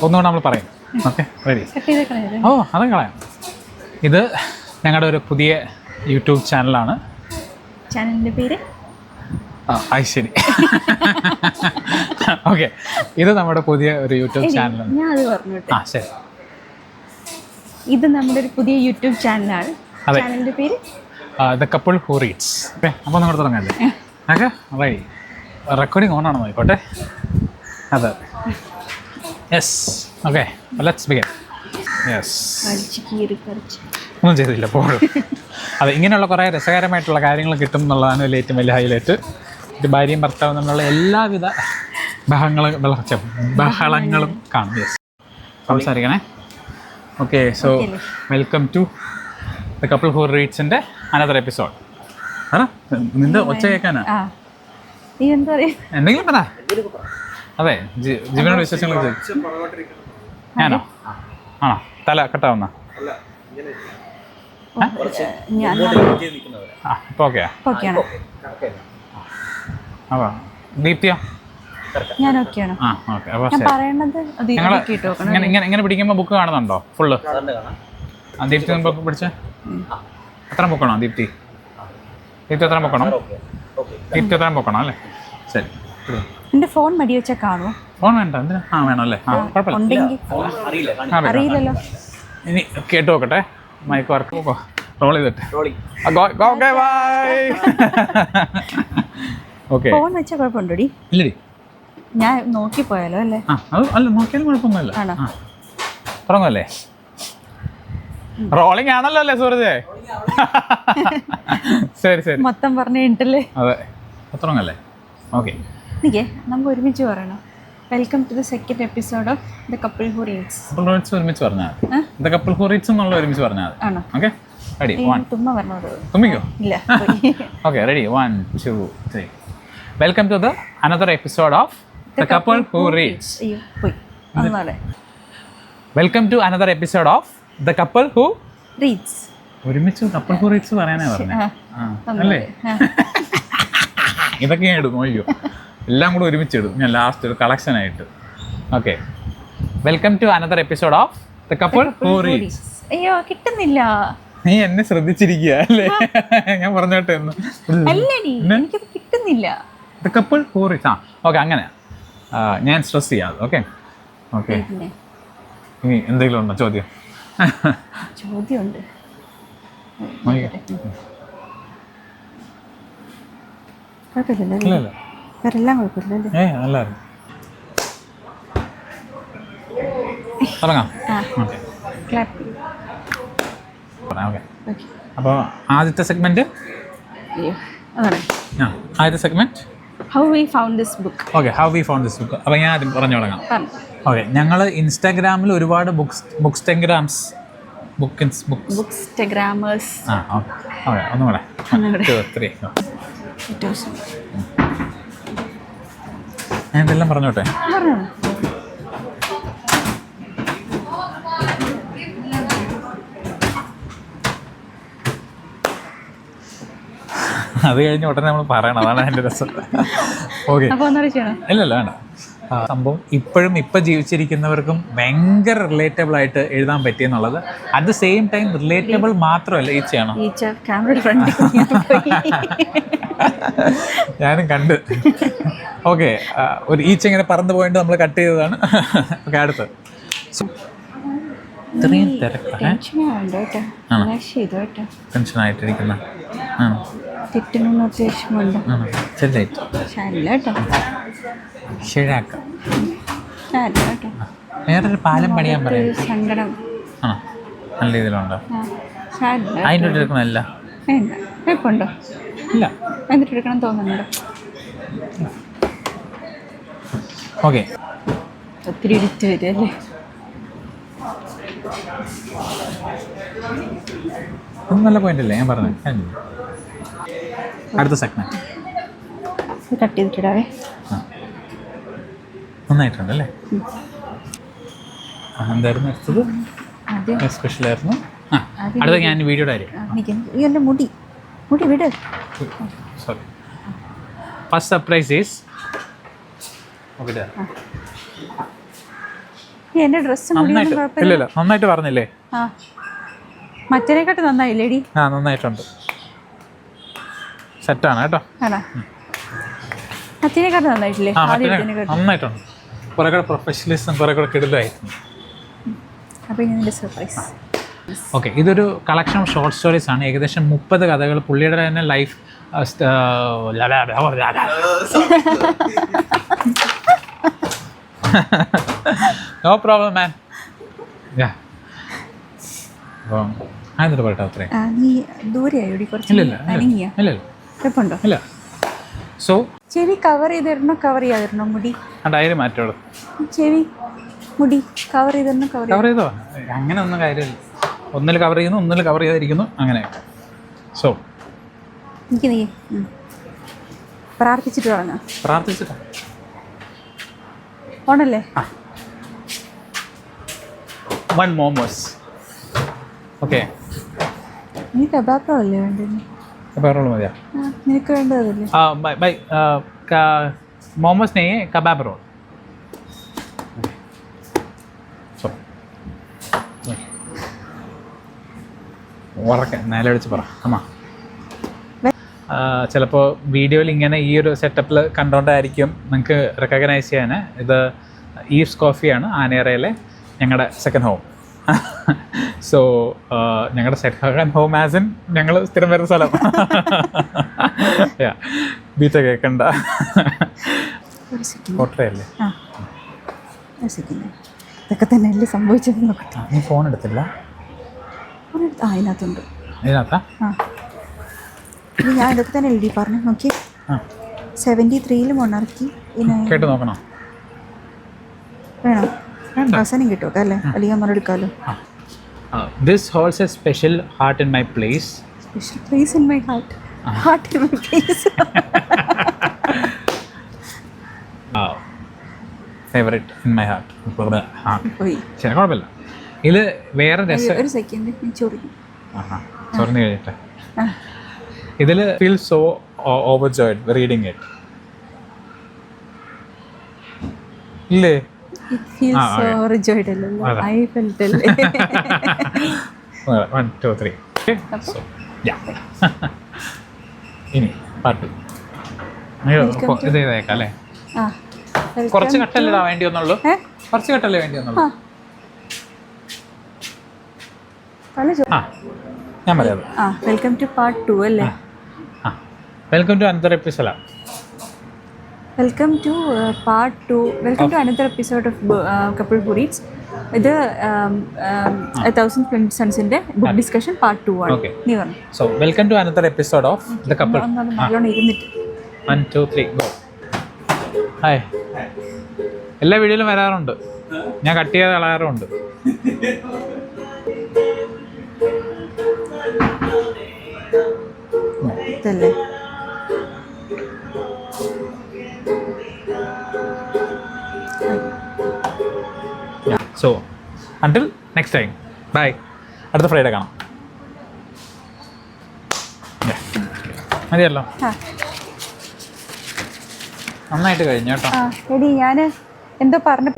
ഒന്നുകൂടെ നമ്മൾ പറയും. Okay, ready? ഓ, അത് കളയാം. ഇത് ഞങ്ങളുടെ ഒരു പുതിയ യൂട്യൂബ് ചാനലാണ്. ചാനലിൻ്റെ പേര് ശരി. ഓക്കെ, ഇത് നമ്മുടെ പുതിയ ഒരു യൂട്യൂബ് ചാനലാണ്. ഞാൻ അത് പറഞ്ഞോട്ടെ. ശരി. ഇത് നമ്മുടെ ഒരു പുതിയ യൂട്യൂബ് ചാനലാണ്. ചാനലിൻ്റെ പേര് the couple who reads. Okay, അപ്പോൾ നമ്മൾ തുടങ്ങാല്ലേ? Okay, ready. റെക്കോർഡിങ് ഓൺ ആണോ നോക്കോട്ടെ? അതെ, yes. Okay, let's begin. Yes, ഒന്നും ചെയ്തില്ല പോഴും. അതെ, ഇങ്ങനെയുള്ള കുറേ രസകരമായിട്ടുള്ള കാര്യങ്ങൾ കിട്ടും എന്നുള്ളതാണ് ഏറ്റവും വലിയ ഹൈലൈറ്റ്. ഭാര്യയും ഭർത്താവും തമ്മിലുള്ള എല്ലാവിധ ബഹളങ്ങളും കാണും. യെസ്, സംസാരിക്കണേ. Okay, so welcome to the couple who റീഡ്സിൻ്റെ അനദർ എപ്പിസോഡ്. നിന്റെ ഒച്ച കേൾക്കാനാ? എന്തെങ്കിലും പറ. അതെ, ജീവനോട് വിശേഷങ്ങൾ ഞാനോ? ആണോ? തല കട്ടാവുന്ന? ഇപ്പൊ ഓക്കെയാ? അപ്പൊ ദീപ്തിയോ? ഇങ്ങനെ പിടിക്കുമ്പോ ബുക്ക് കാണുന്നുണ്ടോ ഫുള്ള്? ദീപ്തി ബുക്ക് പിടിച്ചേ. എത്ര ബുക്കാണോ ദീപ്തി? ദീപ്തി എത്ര ബുക്കണം? ദീപ്തി എത്ര ബുക്കണം അല്ലേ? ശരി. എന്റെ ഫോൺ മടി വെച്ചാൽ കാണുമോ? ഫോൺ വേണ്ട. എന്തിനാ? വേണം അല്ലേ? അറിയില്ലല്ലോ. ഇനി കേട്ട് നോക്കട്ടെ. മൈക്ക് വർക്ക് റോൾ ചെയ്തിട്ട്. ഓക്കെ, ഫോൺ വെച്ചാൽ കുഴപ്പമുണ്ടോടി? ഇല്ലടി, ഞാൻ നോക്കി പോയാലോ അല്ലേ? അത് അല്ല, നോക്കിയാലും കുഴപ്പമൊന്നുമില്ല. തുടങ്ങുമല്ലേ? റോളിംഗ് ആണല്ലോ അല്ലേ സൂരജ്? ശരി ശരി, മൊത്തം പറഞ്ഞിട്ടല്ലേ? അതെ, തുടങ്ങല്ലേ? ഓക്കെ, നമുക്ക് ഒരുമിച്ച് പറയണം. Welcome to the second episode of the couple who reads. ഒരുമിച്ച് പറഞ്ഞാൽ ദ കപ്പിൾ ഹൂ റീഡ്സ് എന്നുള്ള ഒരുമിച്ച് പറഞ്ഞാൽ ആണോ? Okay, ready? തുമ്മ പറഞ്ഞോളൂ. തുമ്മിക്കോ? ഇല്ല. Okay, ready? 1 2 3. Welcome to the another episode of the couple who reads. Welcome to another episode of the couple who reads. ഒരുമിച്ച് കപ്പിൾ ഹൂ റീഡ്സ് പറയാനേ പറഞ്ഞേ അല്ലേ? ഇതൊക്കെ ഞാൻ ഇടും, അയ്യോ, എല്ലാം കൂടെ ഒരുമിച്ച് ഇടും ഞാൻ ലാസ്റ്റ് ഒരു കളക്ഷൻ ആയിട്ട്. Okay, welcome to another episode of the couple who reads. അയ്യോ, കിട്ടുന്നില്ല. നീ എന്നെ ശ്രദ്ധിച്ചിരിക്കുക അല്ലേ? ഞാൻ പറഞ്ഞോട്ടെ എന്ന്. എനിക്കത് കിട്ടുന്നില്ല. The couple who reads. Okay, അങ്ങനെ ഞാൻ സ്ട്രെസ് ചെയ്യാതെ. ഓക്കെ ഓക്കെ, ഇനി എന്തെങ്കിലും ഉണ്ടോ ചോദ്യം? ചോദ്യമുണ്ട്. കുഴപ്പമില്ലല്ലോ, വേറെല്ലാം കുഴപ്പമില്ലല്ലോ. നല്ലായിരുന്നു. തുടങ്ങാം. ഓക്കെ, അപ്പോൾ ആദ്യത്തെ segment how we found this book. Okay, how we found this book. അപ്പോൾ ഞാൻ ആദ്യം പറഞ്ഞു തുടങ്ങാം. ഓക്കെ, ഞങ്ങൾ ഇൻസ്റ്റാഗ്രാമിൽ ഒരുപാട് ബുക്സ്റ്റാഗ്രാമേഴ്സ്. ഓക്കെ, ഒന്നുകൂടെ 1 2 3. ഞാൻ ഇതെല്ലാം പറഞ്ഞോട്ടെ? അത് കഴിഞ്ഞ് ഉടനെ നമ്മൾ പറയണം, അതാണ് എൻ്റെ രസം. ഓക്കെ, ഇല്ലല്ല വേണ്ട. സംഭവം ഇപ്പം ജീവിച്ചിരിക്കുന്നവർക്കും ഭയങ്കര റിലേറ്റബിൾ ആയിട്ട് എഴുതാൻ പറ്റിയെന്നുള്ളത്. At the same time relatable മാത്രമല്ല, ഈച്ചയാണോ? ഞാനും കണ്ട്. ഓക്കെ, ഒരു ഈച്ച ഇങ്ങനെ പറന്നു പോയിട്ട് നമ്മൾ കട്ട് ചെയ്തതാണ്. ഓക്കെ, അടുത്ത്. ഇത്രയും ടെൻഷനായിട്ടിരിക്കുന്ന വേറൊരു പാലം പണിയാൻ പറയും. നല്ല രീതിയിലുണ്ടോ? അതിൻ്റെ എടുക്കണമല്ല. ഇല്ല, എന്നിട്ട് എടുക്കണം തോന്നുന്നുണ്ടോ? ഓക്കെ, ഒത്തിരി ഇടിച്ചു വരും അല്ലേ? നല്ല പോയിന്റ് അല്ലേ ഞാൻ പറഞ്ഞത്? അടുത്ത സെഗ്മെന്റ് കട്ട് ചെയ്തിട്ടിടാവേ. നന്നായിട്ടുണ്ടല്ലേ? എന്തായിരുന്നു അടുത്തത്? സ്പെഷ്യലായിരുന്നു. അടുത്ത ഞാൻ വീഡിയോയുടെ കാര്യം. മുടി വിട്. സോറി, ഫസ്റ്റ് സർപ്രൈസ് ഈസ് എൻ്റെ ഡ്രസ്സ് നന്നായിട്ട് മുടിയൊന്നും കുഴപ്പമില്ല. ഇല്ലല്ലോ, നന്നായിട്ട് പറഞ്ഞില്ലേ? ആ മറ്റേനെക്കാട്ട് നന്നായില്ലേടി? ആ നന്നായിട്ടുണ്ട്, സെറ്റാണ് കേട്ടോ. ആണോ? മറ്റേനെക്കാട്ട് നന്നായിട്ടില്ലേ? ആ ആദ്യം മറ്റേ എടുത്തതിനെക്കാട്ട്. നന്നായിട്ടുണ്ട്, കുറേ കൂടെ പ്രൊഫഷണലിസം കുറേ കൂടെ കിടലായിരുന്നു. അപ്പോൾ ഇനി നിൻ്റെ സർപ്രൈസ്. ഓക്കെ, ഇതൊരു കളക്ഷൻ ഓഫ് ഷോർട്ട് സ്റ്റോറീസ് ആണ്. ഏകദേശം 30 കഥകൾ പുള്ളിയുടെ തന്നെ ലൈഫ്. നോ പ്രോബ്ലം മാൻ. അപ്പം എന്നിട്ട് പറയട്ടെ അത്രയും. നീ ദൂരെയായോടി? കുറച്ച് ഇല്ലില്ല അനങ്ങിയ ഇല്ലല്ലോ, കുഴപ്പമുണ്ടോ? ഇല്ല. സോ ചെവി കവർ ചെയ്തിടണോ കവർ ചെയ്യാതിരണോ മുടി? ആ ഡയറി മാറ്റോളൂ. ചെവി മുടി കവർ ചെയ്തിടണോ കവർ കവർ ചെയ്തോ? അങ്ങനെ ഒന്നും കാര്യമില്ല. ഒന്നിൽ കവർ ചെയ്യുന്നു, ഒന്നിൽ കവർ ചെയ്തിരിക്കുന്നു, അങ്ങനെ. സോ എനിക്ക് നീ പ്രാർത്ഥിച്ചിട്ട് തുടങ്ങാം. പ്രാർത്ഥിച്ചിട്ടാ ഓണല്ലേ? വൺ മോമോസ്. ഓക്കെ, നീ കബാബല്ലേ വേണ്ടത്? വേറെ മതിയാ? നിനക്ക് വേണ്ടതല്ലേ? ബൈ മോമോസ് നെയ്യ് കബാബ് റോൾ. ഉറക്കെ നിലവിളിച്ച് പറ അമ്മ. ചിലപ്പോൾ വീഡിയോയിൽ ഇങ്ങനെ ഈ ഒരു സെറ്റപ്പിൽ കണ്ടുകൊണ്ടായിരിക്കും നിങ്ങൾക്ക് റെക്കഗ്നൈസ് ചെയ്യാൻ. ഇത് ഈവ്സ് കോഫിയാണ് ആനേറയിലെ ഞങ്ങളുടെ സെക്കൻഡ് ഹോം. സോ ഞങ്ങളുടെ സെക്കൻഡ് ഹോം ആസ് ഇൻ ഞങ്ങൾ സ്ഥിരം വരുന്ന സ്ഥലം. ബീറ്റ കേൾക്കണ്ട, കോട്ടയല്ലേ? ഇതൊക്കെ തന്നെ അല്ലേ സംഭവിച്ചത്? നോക്കട്ടെ. നീ ഫോൺ എടുത്തില്ല? അതിനകത്തുണ്ട്. ഇതിനകത്താ? ആ ഞാൻ ഇതൊക്കെ തന്നെ എഴുതി പറഞ്ഞു നോക്കി. 73 മൊണാർക്കി. കേട്ട് നോക്കണോ? വേണം, അവസാനം കിട്ടുമോ അല്ലേ? അല്ലെങ്കിൽ നമ്മൾ എടുക്കാമല്ലോ. This holes A special heart in my place. Special place in my heart. Heart in my place. Favourite in my heart. പോയി. ശരി, കുഴപ്പമില്ല. ഇത് വേറെ രസം. ഒരു സെക്കൻഡ് ഞാൻ ചോദിക്കും. ചൊറിഞ്ഞ് കഴിഞ്ഞിട്ട് ഇതിൽ ഫീൽ സോ ഓവർജോയ്ഡ് റീഡിങ് ഇറ്റ്. ഇല്ലേ? It feels so overjoyed അല്ലല്ലോ. I felt അല്ലേ. 1 2 3. So yeah. ഇനി പാട്ട് ഇത് ഇതേക്കാം അല്ലേ? കുറച്ച് കട്ടല്ലേ വേണ്ടി വന്നുള്ളൂ? കുറച്ച് കട്ടല്ലേ വേണ്ടി വന്നുള്ളൂ? ഞാൻ പറയാം. വെൽക്കം ടു പാർട്ട് 2 അല്ലേ? Welcome to another episode. Welcome to part 2. Welcome to another episode of couple who reads. ഇത് 1000 Flint Sunsന്റെ ബുക്ക് ഡിസ്കഷൻ പാർട്ട് 2 ആണ്. നീ പറഞ്ഞു. So welcome to another episode of the couple. നല്ലോണം ഇരുന്നിട്ട് 1 2 3 ഗോ. ഹായ്. എല്ലാ വീഡിയോയിലും വരാറുണ്ട്, ഞാൻ കട്ട് ചെയ്ത് കളയാറുണ്ട്. ഇതല്ലേ? So until next time, bye. അടുത്ത ഫ്രൈഡേ കാണാം. മതിയല്ലോ, നന്നായിട്ട് കഴിഞ്ഞു കേട്ടോ. എടി ഞാൻ എന്തോ പറഞ്ഞ